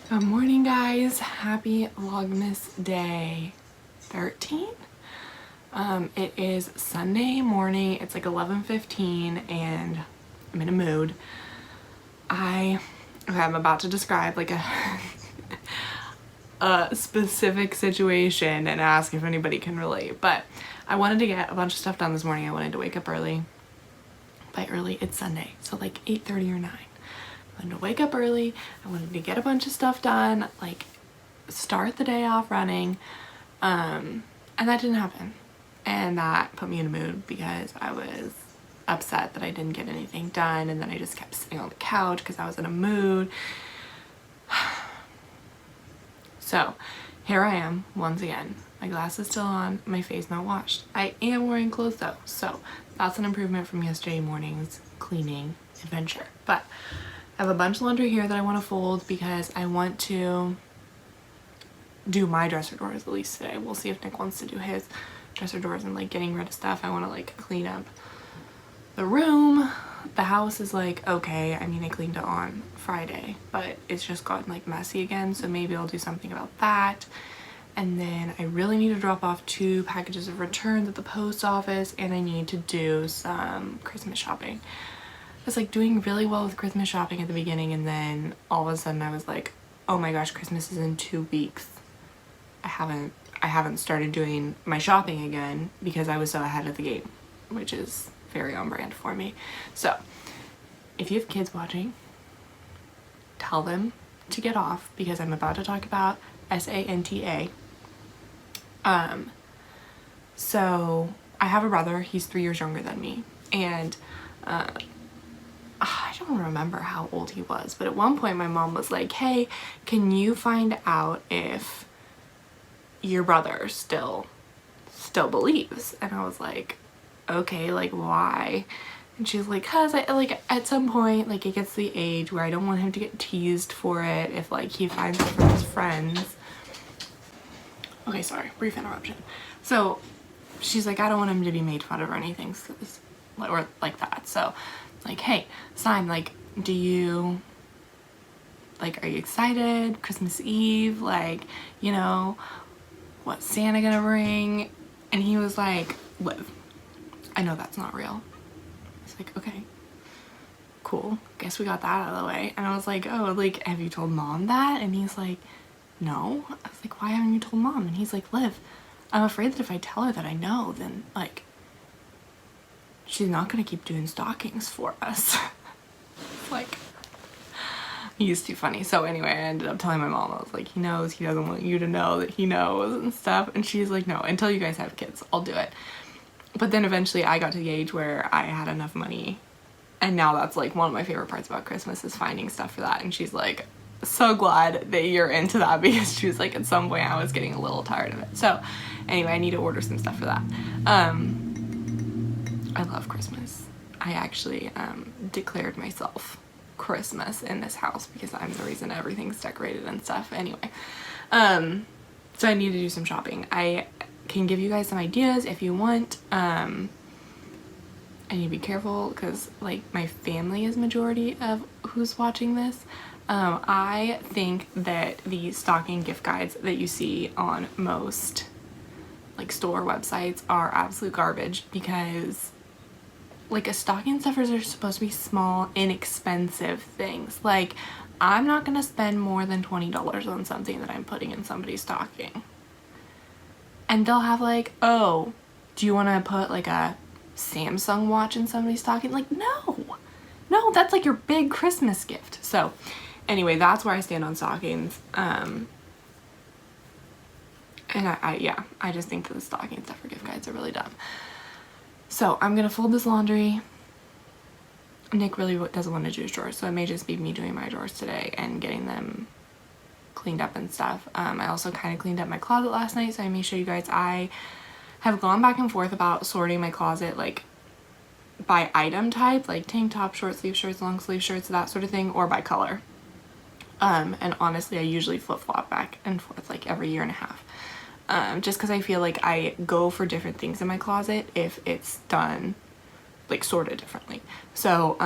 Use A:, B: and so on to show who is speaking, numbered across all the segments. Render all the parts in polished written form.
A: Good morning, guys. Happy Vlogmas day 13. It is Sunday morning. It's like 11:15 and I'm in a mood. I'm about to describe like a specific situation and ask if anybody can relate, but I wanted to get a bunch of stuff done this morning. I wanted to wake up early. By early, it's Sunday, so like 8:30 or 9. I wanted to wake up early. I wanted to get a bunch of stuff done, like start the day off running, and that didn't happen. And that put me in a mood because I was upset that I didn't get anything done, and then I just kept sitting on the couch because I was in a mood. So here I am once again. My glasses still on, my face not washed. I am wearing clothes though, so that's an improvement from yesterday morning's cleaning adventure. But I have a bunch of laundry here that I want to fold because I want to do my dresser drawers at least today. We'll see if Nick wants to do his dresser drawers and like getting rid of stuff. I want to like clean up the room. The house is like okay. I mean, I cleaned it on Friday, but it's just gotten like messy again, so maybe I'll do something about that. And then I really need to drop off 2 packages of returns at the post office, and I need to do some Christmas shopping. I was like doing really well with Christmas shopping at the beginning, and then all of a sudden I was like, oh my gosh, Christmas is in 2 weeks. I haven't started doing my shopping again because I was so ahead of the game, which is very on brand for me. So if you have kids watching, tell them to get off because I'm about to talk about SANTA. So I have a brother, he's 3 years younger than me, and I don't remember how old he was, but at one point my mom was like, hey, can you find out if your brother still believes? And I was like, okay, like why? And she's like, cause I like at some point like it gets to the age where I don't want him to get teased for it if like he finds it from his friends. Okay, sorry, brief interruption. So she's like, I don't want him to be made fun of or anything, or like that. So like, hey, Simon, like, are you excited? Christmas Eve, like, you know, what's Santa gonna bring? And he was like, Liv, I know that's not real. I was like, okay, cool, guess we got that out of the way. And I was like, oh, like, have you told mom that? And he's like, no. I was like, why haven't you told mom? And he's like, Liv, I'm afraid that if I tell her that I know, then like she's not gonna keep doing stockings for us. Like, he's too funny. So anyway, I ended up telling my mom, I was like, he knows, he doesn't want you to know that he knows and stuff. And she's like, no, until you guys have kids, I'll do it. But then eventually I got to the age where I had enough money, and now that's like one of my favorite parts about Christmas is finding stuff for that. And she's like, so glad that you're into that, because she was like, at some point I was getting a little tired of it. So anyway, I need to order some stuff for that. I love Christmas. I actually declared myself Christmas in this house because I'm the reason everything's decorated and stuff. Anyway, so I need to do some shopping. I can give you guys some ideas if you want. I need to be careful because like my family is majority of who's watching this. I think that the stocking gift guides that you see on most like store websites are absolute garbage, because like a stocking stuffers are supposed to be small, inexpensive things. Like, I'm not gonna spend more than $20 on something that I'm putting in somebody's stocking. And they'll have like, oh, do you want to put like a Samsung watch in somebody's stocking? Like, no, that's like your big Christmas gift. So anyway, that's where I stand on stockings. And I just think that the stocking stuffer gift guides are really dumb. So I'm gonna fold this laundry. Nick really doesn't want to do his drawers, so it may just be me doing my drawers today and getting them cleaned up and stuff. I also kind of cleaned up my closet last night, so I may show you guys. I have gone back and forth about sorting my closet like by item type, like tank top, short sleeve shirts, long sleeve shirts, that sort of thing, or by color. And honestly, I usually flip-flop back and forth like every year and a half. Just because I feel like I go for different things in my closet if it's done like sorted differently. So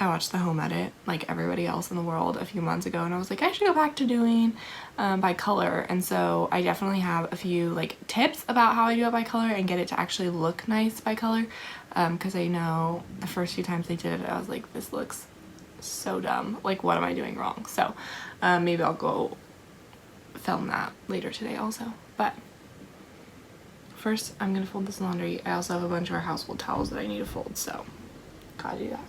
A: I watched the home edit like everybody else in the world a few months ago, and I was like, I should go back to doing by color. And so I definitely have a few like tips about how I do it by color and get it to actually look nice by color, because I know the first few times I did it I was like, this looks so dumb, like what am I doing wrong? So maybe I'll go film that later today also. But first I'm gonna fold this laundry. I also have a bunch of our household towels that I need to fold, so gotta do that.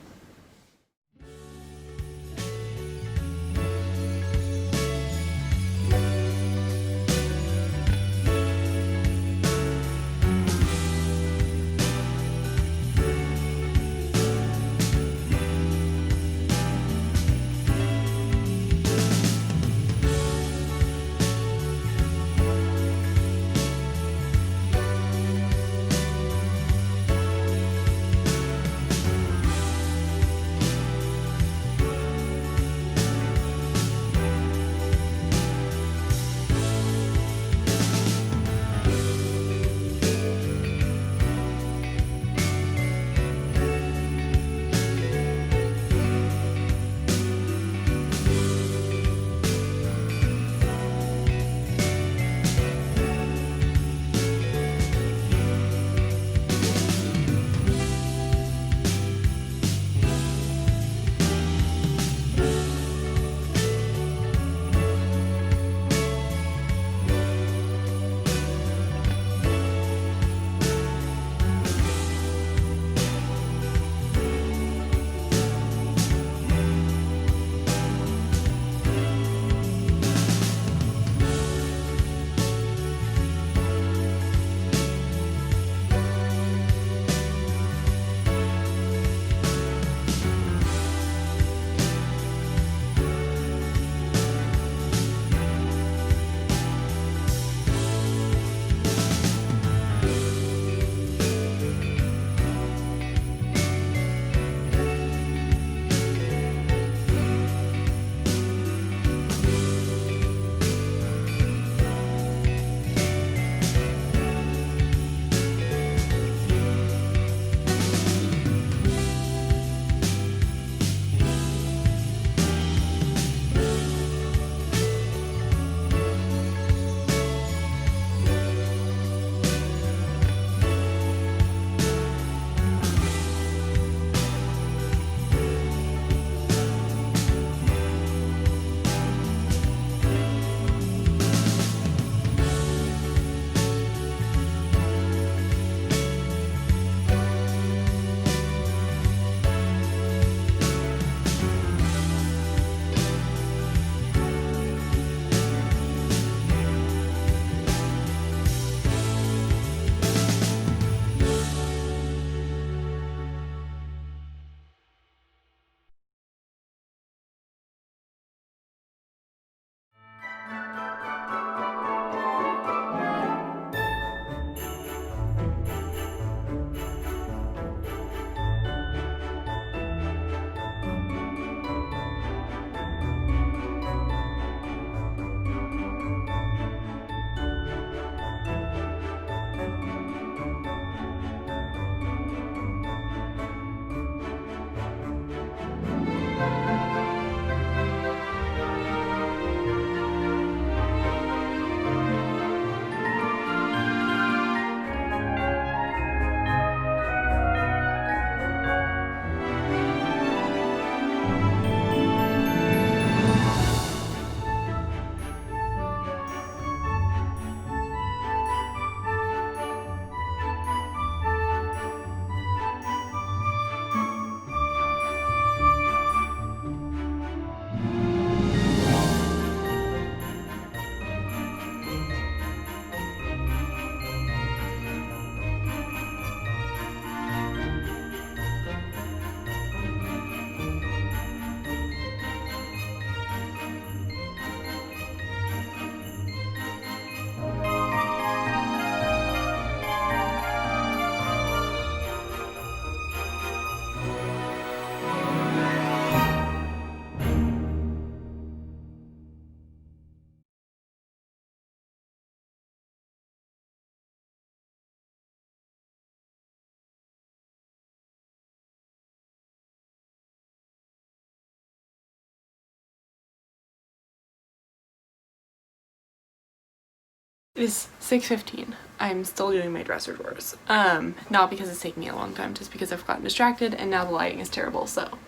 A: It is 6:15. I'm still doing my dresser drawers. Not because it's taking me a long time, just because I've gotten distracted and now the lighting is terrible, so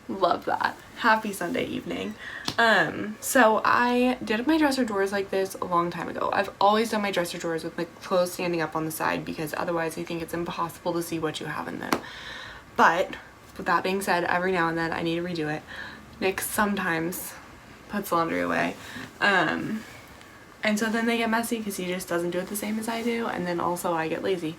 A: love that. Happy Sunday evening. So I did my dresser drawers like this a long time ago. I've always done my dresser drawers with my clothes standing up on the side because otherwise I think it's impossible to see what you have in them. But with that being said, every now and then I need to redo it. Nick sometimes puts laundry away. And so then they get messy because he just doesn't do it the same as I do, and then also I get lazy.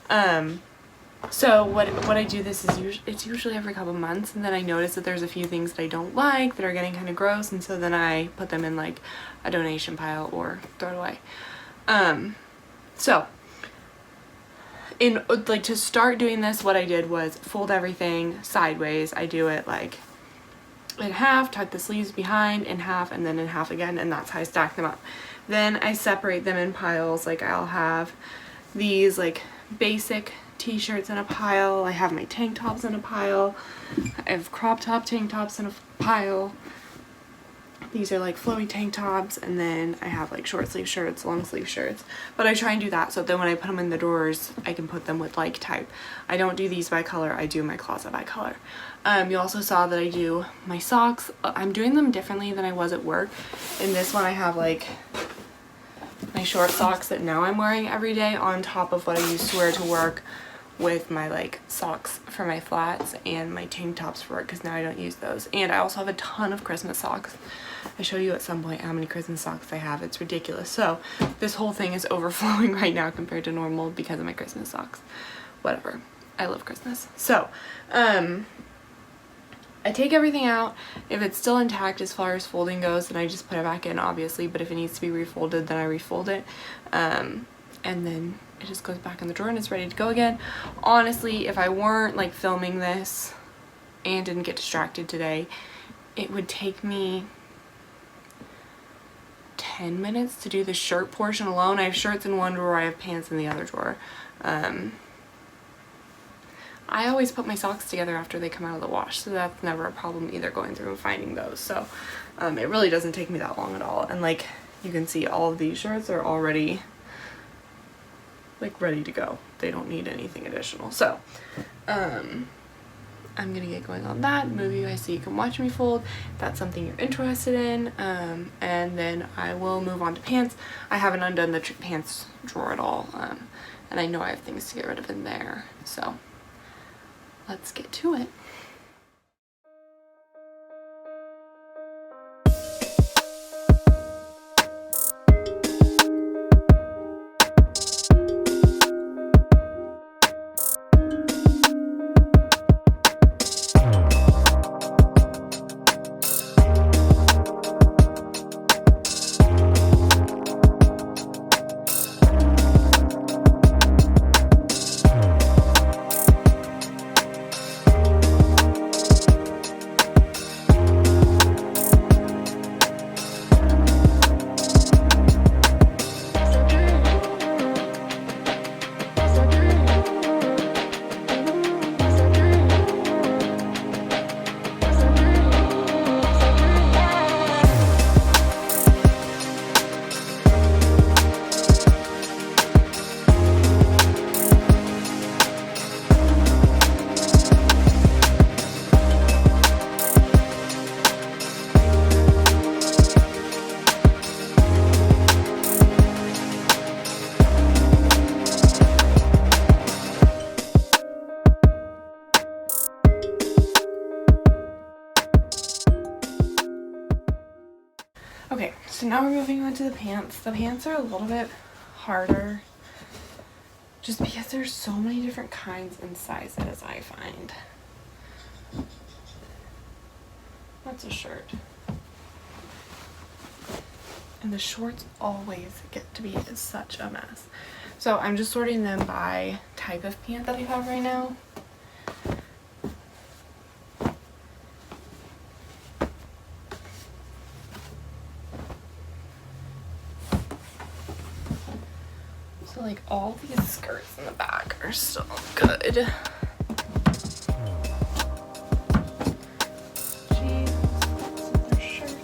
A: So what I do this is it's usually every couple months, and then I notice that there's a few things that I don't like that are getting kind of gross, and so then I put them in like a donation pile or throw it away. So in like to start doing this, what I did was fold everything sideways. I do it like in half, tuck the sleeves behind, in half, and then in half again, and that's how I stack them up. Then I separate them in piles. Like I'll have these like basic t-shirts in a pile, I have my tank tops in a pile, I have crop top tank tops in a pile, these are like flowy tank tops, and then I have like short sleeve shirts, long sleeve shirts. But I try and do that so then when I put them in the drawers I can put them with like type. I don't do these by color, I do my closet by color. You also saw that I do my socks. I'm doing them differently than I was at work. In this one I have like my short socks that now I'm wearing every day on top of what I used to wear to work with my like socks for my flats and my tank tops for work because now I don't use those. And I also have a ton of Christmas socks. I show you at some point how many Christmas socks I have. It's ridiculous. So this whole thing is overflowing right now compared to normal because of my Christmas socks. Whatever. I love Christmas. So, I take everything out. If it's still intact as far as folding goes, then I just put it back in, obviously, but if it needs to be refolded, then I refold it. And then it just goes back in the drawer and it's ready to go again. Honestly, if I weren't like filming this and didn't get distracted today, it would take me 10 minutes to do the shirt portion alone. I have shirts in one drawer, I have pants in the other drawer. I always put my socks together after they come out of the wash, so that's never a problem either, going through and finding those. So it really doesn't take me that long at all. And like you can see, all of these shirts are already like ready to go. They don't need anything additional. So I'm gonna get going on that, move you guys so you can watch me fold if that's something you're interested in, and then I will move on to pants. I haven't undone the pants drawer at all, and I know I have things to get rid of in there, so let's get to it. Okay, so now we're moving on to the pants. The pants are a little bit harder just because there's so many different kinds and sizes, I find. That's a shirt. And the shorts always get to be such a mess. So I'm just sorting them by type of pant that I have right now. So like all these skirts in the back are still good. Jeans, that's another shirt.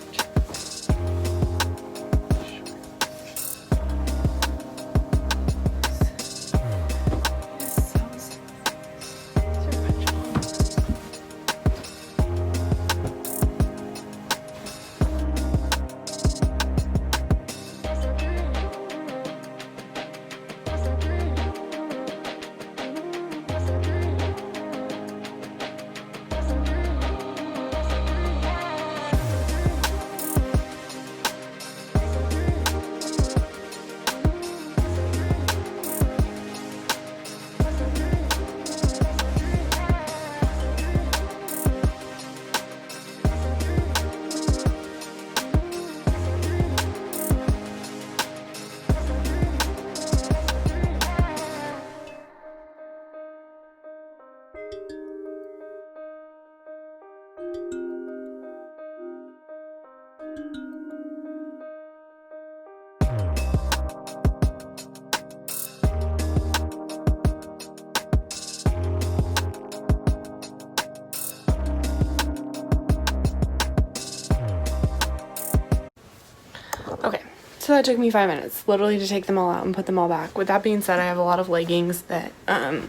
A: So that took me 5 minutes, literally, to take them all out and put them all back. With that being said, I have a lot of leggings that are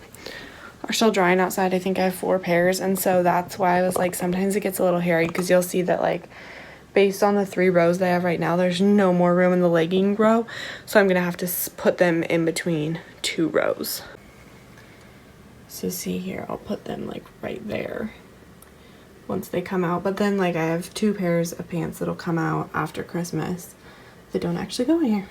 A: still drying outside. I think I have 4 pairs, and so that's why I was like, sometimes it gets a little hairy, because you'll see that, like, based on the 3 rows they have right now, there's no more room in the legging row, so I'm gonna have to put them in between 2 rows. So see here, I'll put them like right there once they come out, but then like I have 2 pairs of pants that'll come out after Christmas that don't actually go in here.